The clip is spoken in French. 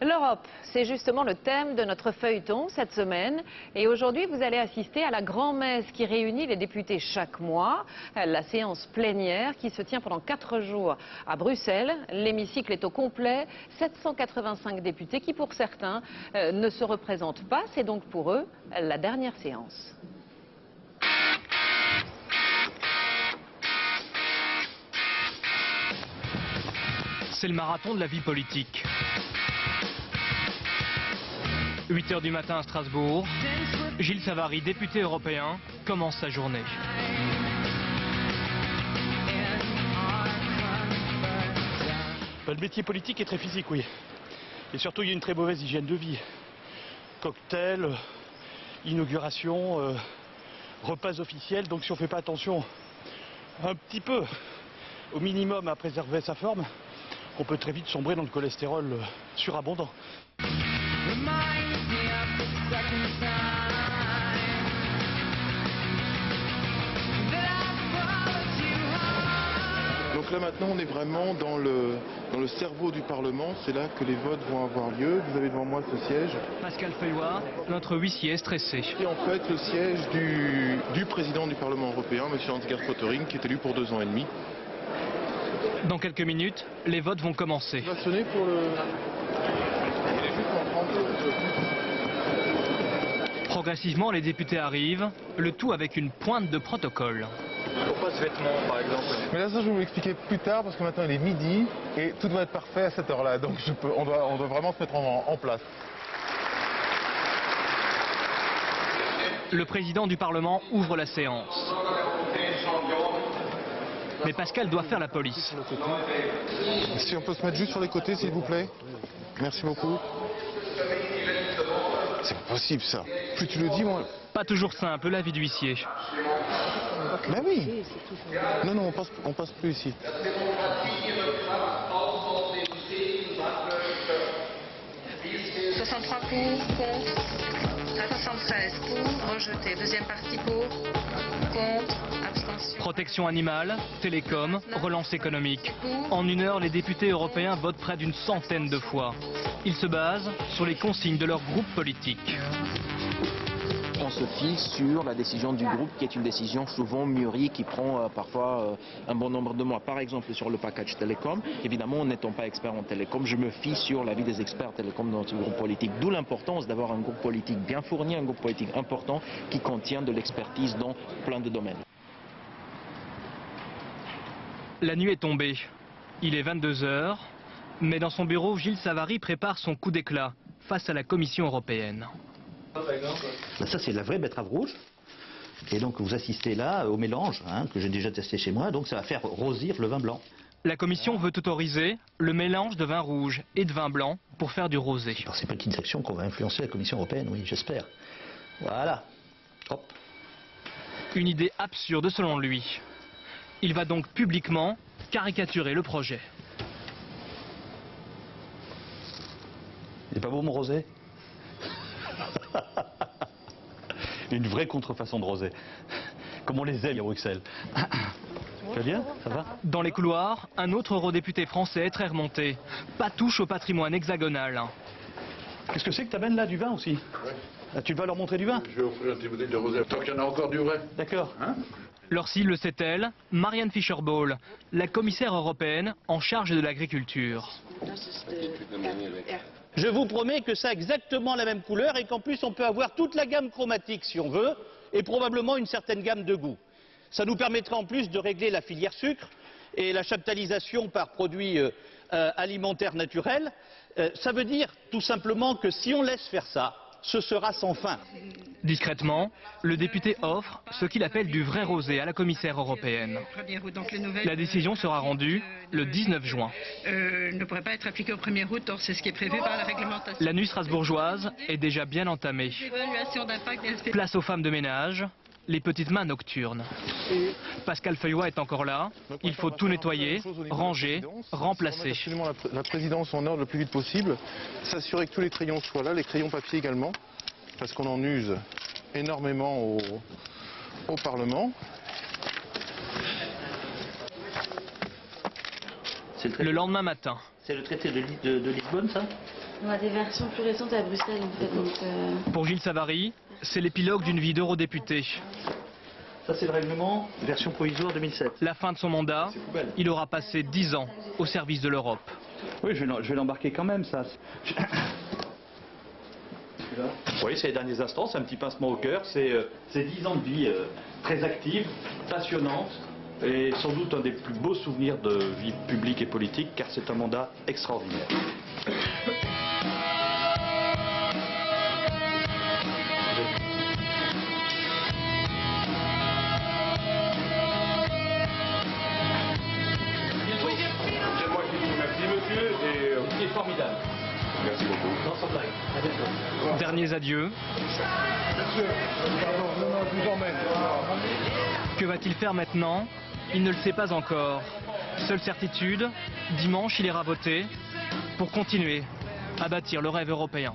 L'Europe, c'est justement le thème de notre feuilleton cette semaine. Et aujourd'hui, vous allez assister à la grand-messe qui réunit les députés chaque mois. La séance plénière qui se tient pendant 4 jours à Bruxelles. L'hémicycle est au complet. 785 députés qui, pour certains, ne se représentent pas. C'est donc pour eux la dernière séance. C'est le marathon de la vie politique. 8 h du matin à Strasbourg, Gilles Savary, député européen, commence sa journée. Le métier politique est très physique, oui. Et surtout, il y a une très mauvaise hygiène de vie. Cocktail, inauguration, repas officiels. Donc si on ne fait pas attention un petit peu, au minimum, à préserver sa forme, on peut très vite sombrer dans le cholestérol surabondant. Donc là maintenant on est vraiment dans le cerveau du Parlement, c'est là que les votes vont avoir lieu. Vous avez devant moi ce siège. Pascal Feuillois, notre huissier, est stressé. Qui est en fait le siège du président du Parlement européen, M. Hans-Gert Pöttering, qui est élu pour 2 ans et demi. Dans quelques minutes, les votes vont commencer. On va sonner pour le... Il est juste en 30 Progressivement, les députés arrivent, le tout avec une pointe de protocole. Pourquoi ce vêtement, par exemple? Mais là ça je vais vous l'expliquer plus tard parce que maintenant il est midi et tout doit être parfait à cette heure-là. Donc on doit vraiment se mettre en place. Le président du Parlement ouvre la séance. Mais Pascal doit faire la police. Si on peut se mettre juste sur les côtés s'il vous plaît. Merci beaucoup. C'est pas possible ça. Plus tu le dis, moi... Pas toujours simple, la vie d'huissier. Ben oui. Non, on passe plus ici. 63 pour, contre, 76 pour, rejeté. Deuxième partie pour, contre, abstention. Protection animale, télécom, relance économique. En 1 heure, les députés européens votent près d'une centaine de fois. Ils se basent sur les consignes de leur groupe politique. On se fie sur la décision du groupe qui est une décision souvent mûrie qui prend parfois un bon nombre de mois. Par exemple sur le package télécom, évidemment n'étant pas expert en télécom, je me fie sur l'avis des experts télécom dans ce groupe politique. D'où l'importance d'avoir un groupe politique bien fourni, un groupe politique important qui contient de l'expertise dans plein de domaines. La nuit est tombée. Il est 22 h, mais dans son bureau, Gilles Savary prépare son coup d'éclat face à la Commission européenne. Ça c'est la vraie betterave rouge et donc vous assistez là au mélange que j'ai déjà testé chez moi, donc ça va faire rosir le vin blanc. La Commission veut autoriser le mélange de vin rouge et de vin blanc pour faire du rosé. Par ces petites actions qu'on va influencer la Commission européenne, oui j'espère. Voilà. Hop. Une idée absurde selon lui. Il va donc publiquement caricaturer le projet. Il est pas beau mon rosé? Une vraie contrefaçon de rosé. Comme on les aime à Bruxelles. Tu vas bien? Ça va? Dans les couloirs, un autre eurodéputé français est très remonté. Pas touche au patrimoine hexagonal. Qu'est-ce que c'est que t'amènes là? Du vin aussi? Ah, tu vas leur montrer du vin? Je vais offrir une petite bouteille de rosé. Tant qu'il y en a encore du vrai. D'accord. Leur cible, c'est elle, Marianne Fischer-Boel, la commissaire européenne en charge de l'agriculture. Je vous promets que ça a exactement la même couleur et qu'en plus on peut avoir toute la gamme chromatique si on veut et probablement une certaine gamme de goût. Ça nous permettrait en plus de régler la filière sucre et la chaptalisation par produits alimentaires naturels. Ça veut dire tout simplement que si on laisse faire ça, ce sera sans fin. Discrètement, le député offre ce qu'il appelle du vrai rosé à la commissaire européenne. La décision sera rendue le 19 juin. Ne pourrait pas être appliqué au 1er août, or c'est ce qui est prévu par la réglementation. La nuit strasbourgeoise est déjà bien entamée. Place aux femmes de ménage, les petites mains nocturnes. Pascal Feuillois est encore là. Il faut tout nettoyer, ranger, remplacer. Absolument la présidence en ordre le plus vite possible. S'assurer que tous les crayons soient là, les crayons papier également, parce qu'on en use énormément au Parlement. Le lendemain matin. C'est le traité de Lisbonne, ça? On a des versions plus récentes à Bruxelles en fait. Donc, Pour Gilles Savary, c'est l'épilogue d'une vie d'eurodéputé. Ça c'est le règlement, version provisoire 2007. La fin de son mandat, il aura passé 10 ans au service de l'Europe. Oui, je vais l'embarquer quand même, ça. Oui, c'est les derniers instants, c'est un petit pincement au cœur. C'est 10 ans de vie très active, passionnante, et sans doute un des plus beaux souvenirs de vie publique et politique, car c'est un mandat extraordinaire. C'est moi qui vous remercie, monsieur, et C'est formidable. merci beaucoup. Non, sans blague. À bientôt. Derniers adieux. Je vous emmène. Que va-t-il faire maintenant? Il ne le sait pas encore. Seule certitude, dimanche il ira voter pour continuer à bâtir le rêve européen.